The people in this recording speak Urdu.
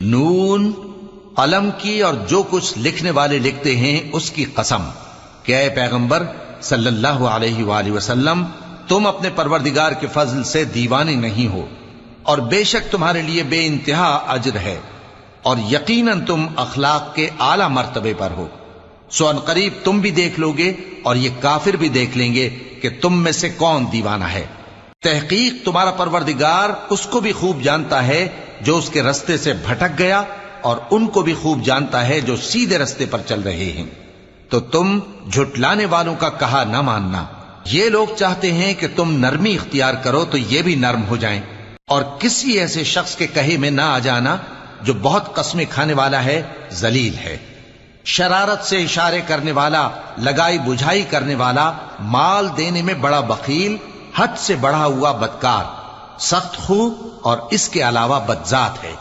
نون، قلم کی اور جو کچھ لکھنے والے لکھتے ہیں اس کی قسم کہ اے پیغمبر صلی اللہ علیہ وآلہ وسلم، تم اپنے پروردگار کے فضل سے دیوانے نہیں ہو، اور بے شک تمہارے لیے بے انتہا اجر ہے، اور یقیناً تم اخلاق کے اعلی مرتبے پر ہو۔ سو ان قریب تم بھی دیکھ لو گے اور یہ کافر بھی دیکھ لیں گے کہ تم میں سے کون دیوانہ ہے۔ تحقیق تمہارا پروردگار اس کو بھی خوب جانتا ہے جو اس کے رستے سے بھٹک گیا، اور ان کو بھی خوب جانتا ہے جو سیدھے رستے پر چل رہے ہیں۔ تو تم جھٹلانے والوں کا کہا نہ ماننا۔ یہ لوگ چاہتے ہیں کہ تم نرمی اختیار کرو تو یہ بھی نرم ہو جائیں، اور کسی ایسے شخص کے کہے میں نہ آ جانا جو بہت قسمیں کھانے والا ہے، ذلیل ہے، شرارت سے اشارے کرنے والا، لگائی بجھائی کرنے والا، مال دینے میں بڑا بخیل، حد سے بڑھا ہوا بدکار، سخت خو اور اس کے علاوہ بدذات ہے۔